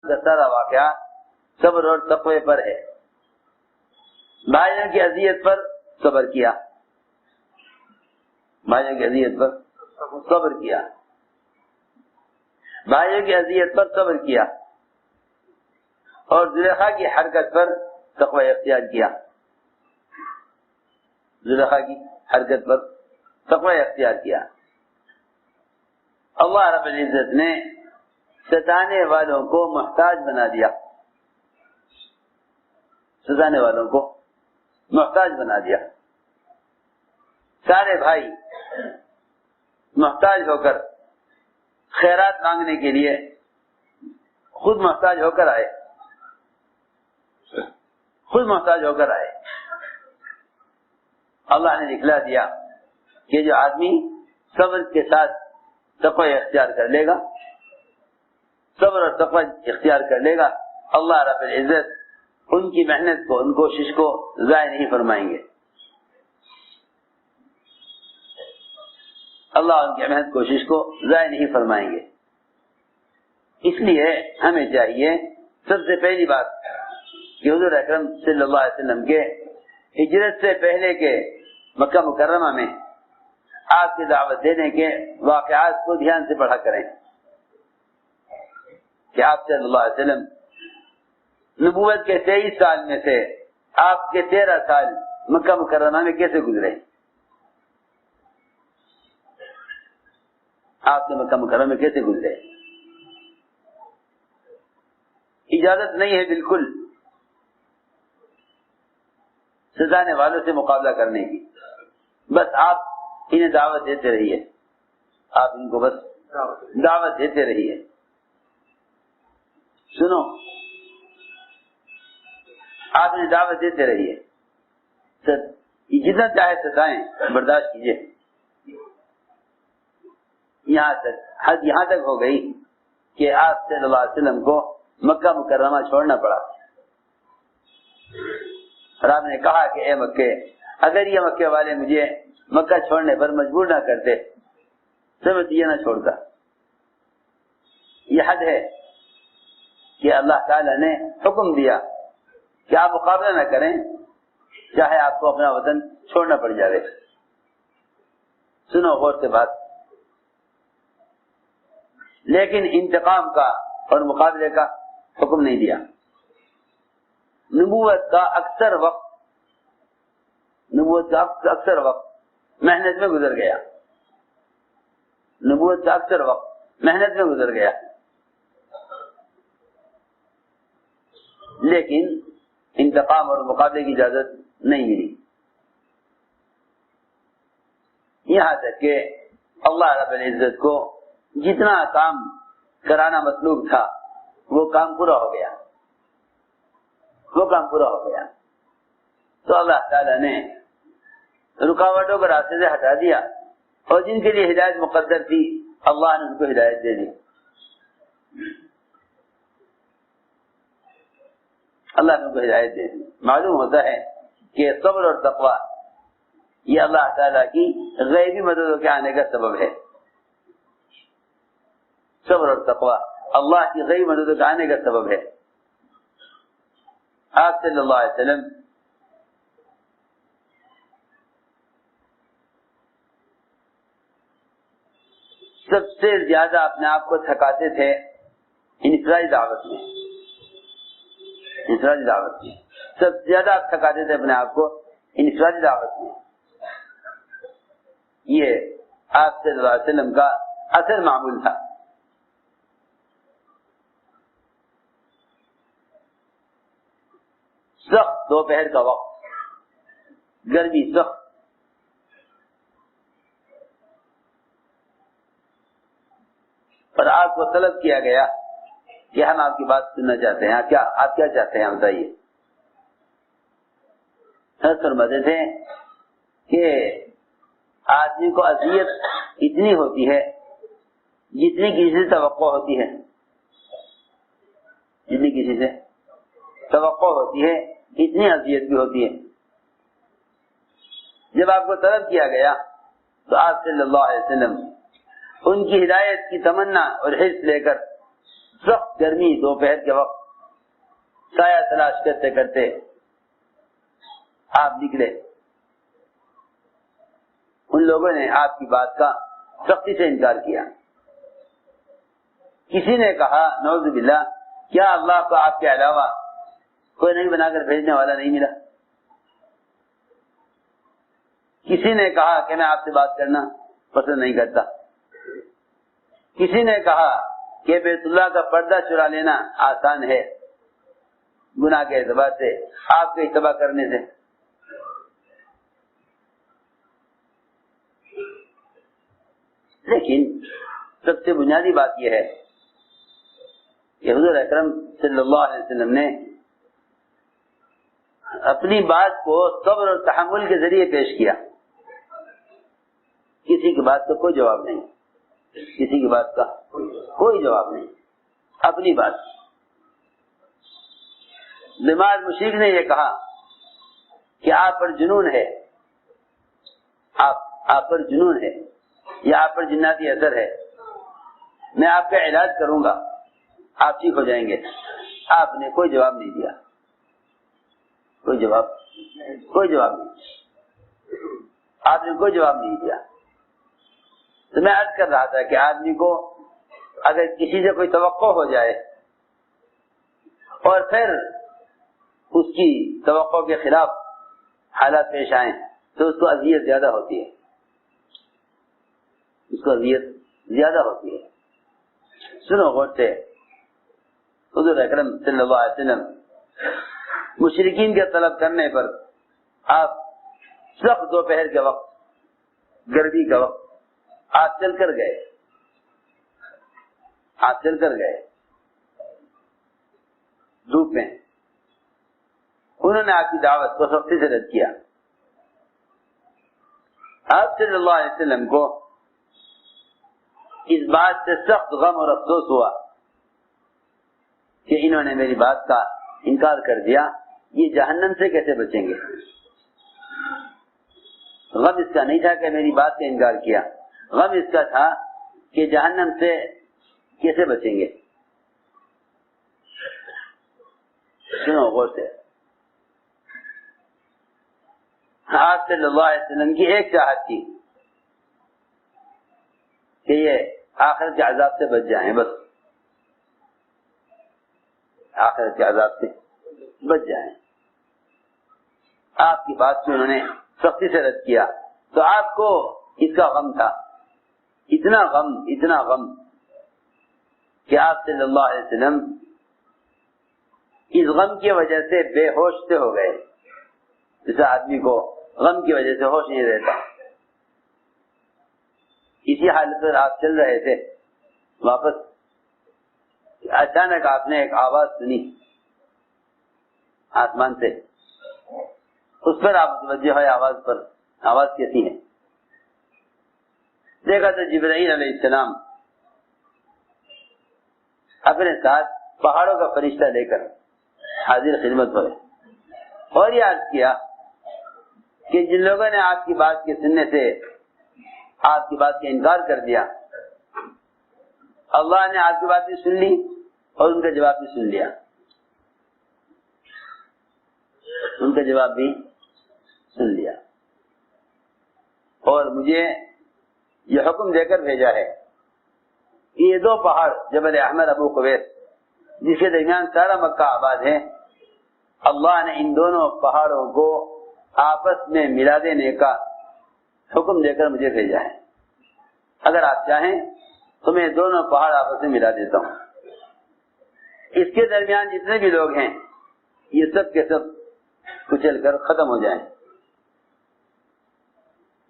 کا سارا واقعہ صبر اور تقوی پر ہے. بھائیوں کی اذیت پر صبر کیا، بھائیوں کی اذیت پر صبر کیا، بھائیوں کی اذیت پر صبر کیا، اور زلیخا کی حرکت پر تقوی اختیار کیا. زلیخا کی حرکت پر تقوی اختیار کیا. اللہ رب العزت نے ستانے والوں کو محتاج بنا دیا، ستانے والوں کو محتاج بنا دیا. سارے بھائی محتاج ہو کر خیرات مانگنے کے لیے خود محتاج ہو کر آئے، خود محتاج ہو کر آئے. اللہ نے دکھلا دیا کہ جو آدمی صبر کے ساتھ تقوی اختیار کر لے گا، صبر اور تقوی اختیار کر لے گا، اللہ رب العزت ان کی محنت کو، ان کوشش کو ضائع نہیں فرمائیں گے. اللہ ان کی محنت کوشش کو ضائع نہیں فرمائیں گے. اس لیے ہمیں چاہیے سب سے پہلی بات کہ حضور اکرم صلی اللہ علیہ وسلم کے ہجرت سے پہلے کے مکہ مکرمہ میں آپ کی دعوت دینے کے واقعات کو دھیان سے پڑھا کریں کہ آپ صلی اللہ علیہ وسلم نبوت کے 23 سال میں سے آپ کے 13 سال مکہ مکرمہ میں کیسے گزرے. آپ کے مکہ مکرمہ میں کیسے گزرے. اجازت نہیں ہے بالکل ستانے والوں سے مقابلہ کرنے کی، بس آپ انہیں دعوت دیتے رہیے، آپ ان کو بس دعوت دیتے رہیے. سنو، آپ انہیں دعوت دیتے رہیے، جتنا چاہے ستائیں برداشت کیجیے. یہاں تک حد یہاں تک ہو گئی کہ آپ صلی اللہ علیہ وسلم کو مکہ مکرمہ چھوڑنا پڑا. اور آپ نے کہا کہ اے مکے، اگر یہ مکے والے مجھے مکہ چھوڑنے پر مجبور نہ کرتے تو میں تجھے نہ چھوڑتا. یہ حد ہے کہ اللہ تعالی نے حکم دیا کہ آپ مقابلہ نہ کریں، چاہے آپ کو اپنا وطن چھوڑنا پڑ جائے. سنو غور سے بات. لیکن انتقام کا اور مقابلے کا حکم نہیں دیا. نبوت کا اکثر وقت محنت میں گزر گیا. نبوت کا اکثر وقت محنت میں گزر گیا. لیکن انتقام اور مقابلے کی اجازت نہیں ملی. یہاں تک کہ اللہ رب العزت کو جتنا کام کرانا مطلوب تھا وہ کام پورا ہو گیا، وہ کام پورا ہو گیا. تو اللہ تعالیٰ نے رکاوٹوں کو راستے سے ہٹا دیا، اور جن کے لیے ہدایت مقدر تھی اللہ نے ان کو ہدایت دے دی. اللہ نے ان کو ہدایت دے دی. معلوم ہوتا ہے کہ صبر اور تقوی یہ اللہ تعالیٰ کی غیبی مددوں کے آنے کا سبب ہے. صبر اور تقوی اللہ کی غیبی مددوں کے آنے کا سبب ہے. آپ صلی اللہ علیہ وسلم سب سے زیادہ اپنے آپ کو تھکاتے تھے انفرادی دعوت میں. انفرادی دعوت میں سب سے زیادہ آپ تھکاتے تھے اپنے آپ کو انفرادی دعوت میں. یہ آپ صلی اللہ علیہ وسلم کا اصل معمول تھا. سخت دوپہر کا وقت، گرمی سخت، پر آپ کو طلب کیا گیا کہ ہم آپ کی بات سننا چاہتے ہیں. آپ کیا چاہتے ہیں بتائیے. فرماتے تھے کہ آدمی کو اذیت اتنی ہوتی ہے جتنی کسی سے توقع ہوتی ہے، جتنی کسی سے توقع ہوتی ہے اتنی اذیت بھی ہوتی ہے. جب آپ کو طلب کیا گیا تو آپ صلی اللہ علیہ وسلم ان کی ہدایت کی تمنا اور حرص لے کر سخت گرمی دوپہر کے وقت سایہ تلاش کرتے کرتے آپ نکلے. ان لوگوں نے آپ کی بات کا سختی سے انکار کیا. کسی نے کہا نعوذ باللہ کیا اللہ کو آپ کے علاوہ کوئی نبی بنا کر بھیجنے والا نہیں ملا؟ کسی نے کہا کہ میں آپ سے بات کرنا پسند نہیں کرتا. کسی نے کہا کہ بیت اللہ کا پردہ چرا لینا آسان ہے گناہ کے اعتبار سے آپ کے اتباع کرنے سے. لیکن سب سے بنیادی بات یہ ہے کہ حضور اکرم صلی اللہ علیہ وسلم نے اپنی بات کو صبر اور تحمل کے ذریعے پیش کیا. کسی کی بات کا کوئی جواب نہیں, کسی کی بات کا کوئی جواب نہیں, اپنی بات. بیمار مشرک نے یہ کہا کہ آپ پر جنون ہے, آپ پر جنون ہے یا آپ پر جناتی اثر ہے, میں آپ کا علاج کروں گا, آپ ٹھیک ہو جائیں گے. آپ نے کوئی جواب نہیں دیا, کوئی جواب نہیں, آپ نے کوئی جواب نہیں دیا. تو میں عرض کر رہا تھا کہ آدمی کو اگر کسی سے کوئی توقع ہو جائے اور پھر اس کی توقع کے خلاف حالات پیش آئیں تو اس کو اذیت زیادہ ہوتی ہے, اس کو اذیت زیادہ ہوتی ہے. سنو غور سے, حضور اکرم صلی اللہ علیہ وسلم مشرکین کے طلب کرنے پر آپ سخت دوپہر کے وقت, گرمی کا وقت آپ چل کر گئے, آپ چل کر گئے دھوپ میں. انہوں نے آپ کی دعوت کو سختی سے رد کیا. آپ صلی اللہ علیہ وسلم کو اس بات سے سخت غم اور افسوس ہوا کہ انہوں نے میری بات کا انکار کر دیا, یہ جہنم سے کیسے بچیں گے. غم اس کا نہیں تھا کہ میری بات کا انکار کیا, غم اس کا تھا کہ جہنم سے کیسے بچیں گے. سنو غور سے, آپ صلی اللہ علیہ وسلم کی ایک چاہت تھی کہ یہ آخرت کے عذاب سے بچ جائیں, بس آخرت کے عذاب سے بچ جائیں. آپ کی بات کو انہوں نے سختی سے رد کیا تو آپ کو اس کا غم تھا, اتنا غم کہ آپ صلی اللہ علیہ وسلم اس غم کی وجہ سے بے ہوش سے ہو گئے. جیسے آدمی کو غم کی وجہ سے ہوش نہیں رہتا, اسی حالت پر آپ چل رہے تھے واپس, اچانک آپ نے ایک آواز سنی آسمان سے, اس پر آپ متوجہ ہوئے آواز پر, آواز کیسی ہے. دیکھا تو جبرائیل علیہ السلام اپنے ساتھ پہاڑوں کا فرشتہ لے کر حاضر خدمت پر ہے, اور یہ عرض کیا کہ جن لوگوں نے آپ کی بات کے سننے سے آپ کی بات کا انکار کر دیا, اللہ نے آپ کی بات بھی سن لی اور ان کا جواب بھی سن لیا, ان کا جواب بھی سن لیا, اور مجھے یہ حکم دے کر بھیجا ہے کہ یہ دو پہاڑ جبل احمر, ابو قبیس, جس کے درمیان سارا مکہ آباد ہے, اللہ نے ان دونوں پہاڑوں کو آپس میں ملا دینے کا حکم دے کر مجھے بھیجا ہے. اگر آپ چاہیں تو میں دونوں پہاڑ آپس میں ملا دیتا ہوں, اس کے درمیان جتنے بھی لوگ ہیں یہ سب کے سب کچل کر ختم ہو جائیں.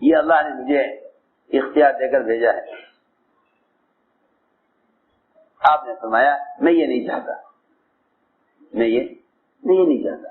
یہ اللہ نے مجھے اختیار دے کر بھیجا ہے. آپ نے فرمایا میں یہ نہیں چاہتا, میں یہ نہیں چاہتا.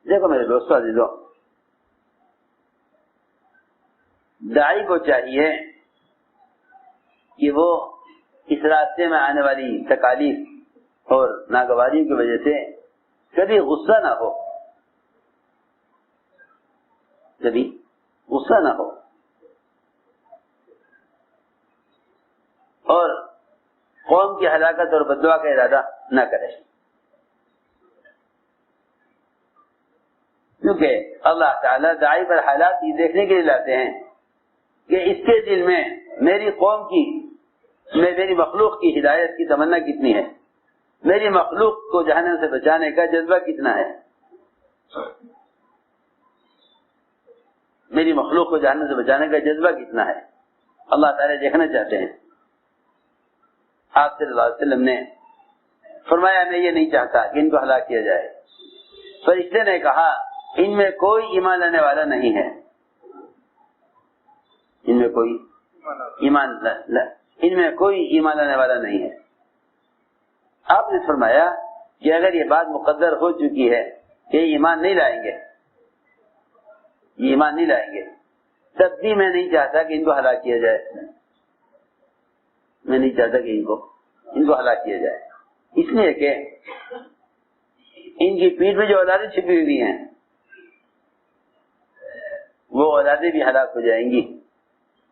دیکھو میرے دوستو عزیزو, داعی کو چاہیے کہ وہ اس راستے میں آنے والی تکالیف اور ناگواری کی وجہ سے کبھی غصہ نہ ہو, کبھی غصہ نہ ہو, اور قوم کی ہلاکت اور بددعا کا ارادہ نہ کرے، کیونکہ اللہ تعالیٰ داعی پر حالات یہ دیکھنے کے لیے لاتے ہیں کہ اس کے دل میں میری قوم کی، میری مخلوق کی ہدایت کی تمنا کتنی ہے، میری مخلوق کو جہنم سے بچانے کا جذبہ کتنا ہے، میری مخلوق کو جہنم سے بچانے کا جذبہ کتنا ہے، اللہ تعالیٰ دیکھنا چاہتے ہیں۔ آپ صلی اللہ علیہ وسلم نے فرمایا میں یہ نہیں چاہتا کہ ان کو ہلاک کیا جائے۔ فرشتے نے کہا ان میں کوئی ایمان لانے والا نہیں ہے، ان میں کوئی ایمان لانے والا نہیں ہے۔ آپ نے فرمایا کہ اگر یہ بات مقدر ہو چکی ہے کہ یہ ایمان نہیں لائیں گے، یہ ایمان نہیں لائیں گے، تب بھی میں نہیں چاہتا کہ ان کو ہلاک کیا جائے، میں نہیں چاہتا کہ ان کو ہلاک کیا جائے، اس لیے کہ ان کی پیٹھ میں جو اولادیں چھپی ہوئی ہیں وہ اولادیں بھی ہلاک ہو جائیں گی۔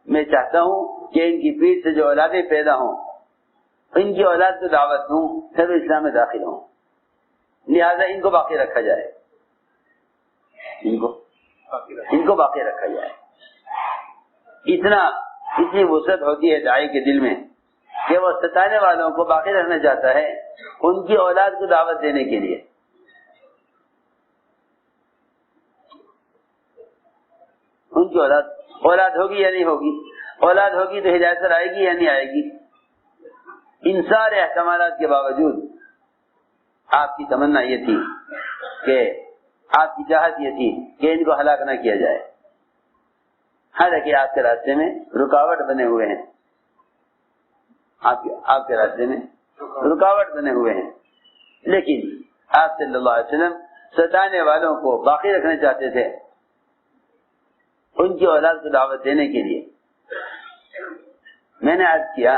میں چاہتا ہوں کہ ان کی پیٹھ سے جو اولادیں پیدا ہوں ان کی اولاد کو دعوت دوں، پھر وہ اسلام میں داخل ہوں، لہذا ان کو باقی رکھا جائے، ان کو باقی رکھا جائے۔ اتنی وسعت ہوتی ہے داعی کے دل میں کہ وہ ستانے والوں کو باقی رکھنا چاہتا ہے ان کی اولاد کو دعوت دینے کے لیے۔ ان کی اولاد ہوگی یا نہیں ہوگی، اولاد ہوگی تو ہدایت پر آئے گی یا نہیں آئے گی۔ ان سارے احتمالات کے باوجود آپ کی تمنا یہ تھی کہ آپ کی چاہت یہ تھی کہ ان کو ہلاک نہ کیا جائے، حالانکہ آپ کے راستے میں رکاوٹ بنے ہوئے ہیں، آپ کے راستے میں رکاوٹ بنے ہوئے ہیں، لیکن آپ صلی اللہ علیہ وسلم ستانے والوں کو باقی رکھنا چاہتے تھے ان کی اولاد کو دعوت دینے کے لیے۔ میں نے عرض کیا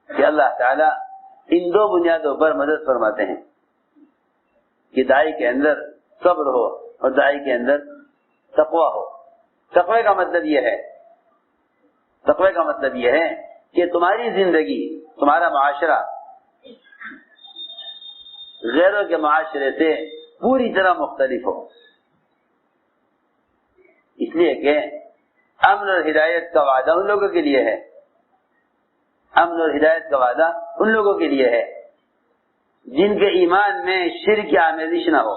کہ اللہ تعالیٰ ان دو بنیادوں پر مدد فرماتے ہیں کہ داعی کے اندر صبر ہو اور داعی کے اندر تقویٰ ہو۔ تقوی کا مطلب یہ ہے کہ تمہاری زندگی، تمہارا معاشرہ غیروں کے معاشرے سے پوری طرح مختلف ہو، اس لیے کہ امن اور ہدایت کا وعدہ ان لوگوں کے لیے ہے، امن اور ہدایت کا وعدہ ان لوگوں کے لیے ہے جن کے ایمان میں شرک کی آمیزش نہ ہو،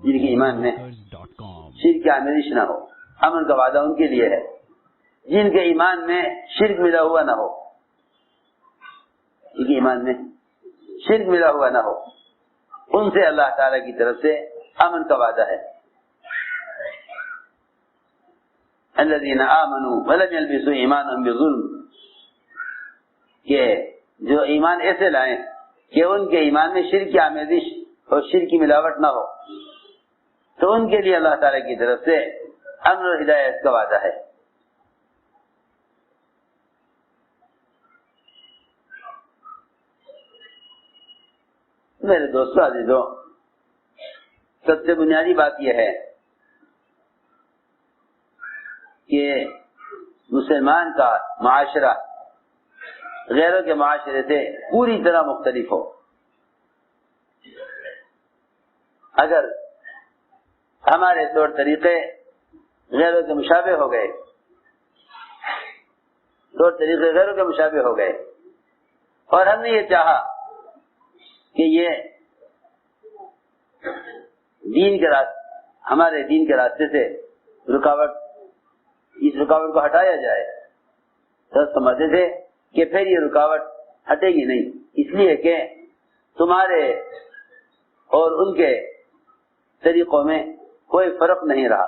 جن کے ایمان میں شرک کی آمیزش نہ ہو، امن کا وعدہ ان کے لیے ہے جن کے ایمان میں شرک ملا ہوا نہ ہو، جن کے ایمان میں شرک ملا ہوا نہ ہو، ان سے اللہ تعالی کی طرف سے امن کا وعدہ ہے۔ الذین آمنوا ولم یلبسوا ایمانهم بظلم، کہ جو ایمان ایسے لائیں کہ ان کے ایمان میں شرک کی آمیزش اور شرک کی ملاوٹ نہ ہو، تو ان کے لیے اللہ تعالی کی طرف سے امن اور ہدایت کا وعدہ ہے۔ میرے دوستو عزیزو، سب سے بنیادی بات یہ ہے کہ مسلمان کا معاشرہ غیروں کے معاشرے سے پوری طرح مختلف ہو۔ اگر ہمارے طور طریقے غیروں کے مشابہ ہو گئے، طور طریقے غیروں کے مشابہ ہو گئے، اور ہم نے یہ چاہا کہ یہ دین کے راستے، ہمارے دین کے راستے سے اس رکاوٹ کو ہٹایا جائے، تو سمجھتے تھے کہ پھر یہ رکاوٹ ہٹے گی نہیں، اس لیے کہ تمہارے اور ان کے طریقوں میں کوئی فرق نہیں رہا،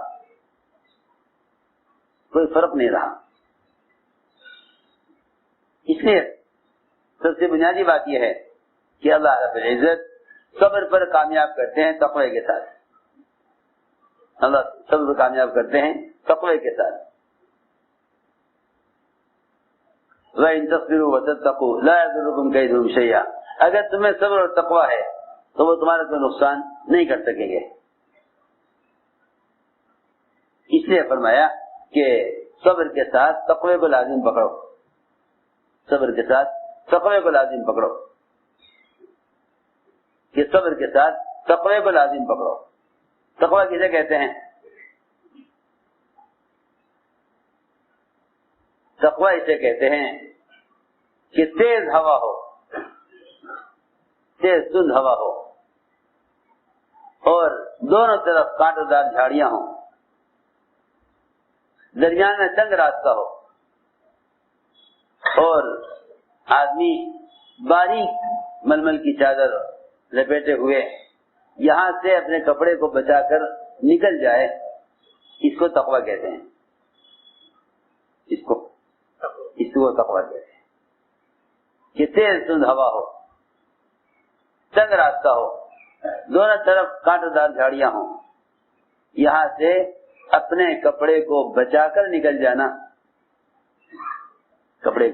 کوئی فرق نہیں رہا۔ اس لیے سب سے بنیادی بات یہ ہے کہ اللہ رب العزت صبر پر کامیاب کرتے ہیں تقوی کے ساتھ، اللہ صبر پر کامیاب کرتے ہیں تقوی کے ساتھ۔ وَإِن تَصْبِرُوا وَتَتَّقُوا لَا يَضُرُّكُمْ كَيْدُهُمْ شَيْئًا، اگر تمہیں صبر اور تقوی ہے تو وہ تمہارا کوئی نقصان نہیں کر سکیں گے۔ اس لیے فرمایا کہ صبر کے ساتھ تقوی کو لازم پکڑو، صبر کے ساتھ تقوی کو لازم پکڑو، کہ صبر کے ساتھ تقوی کو لازم پکڑو۔ تقوی کسے کہتے ہیں؟ تقوی اسے کہتے ہیں کہ تیز ہوا ہو، تیز سند ہوا ہو، اور دونوں طرف کانٹوں دار جھاڑیاں ہوں، درمیان میں تنگ راستہ ہو، اور آدمی باریک ململ کی چادر لپیٹے ہوئے یہاں سے اپنے کپڑے کو بچا کر نکل جائے، اس کو تقوی کہتے ہیں۔ اس کو تقوی کہتے ہیں کہ تیز سند ہوا ہو، تنگ راستہ ہو، دونوں طرف کانٹوں دار جھاڑیاں ہوں، یہاں سے اپنے کپڑے کو بچا کر نکل جانا، کپڑے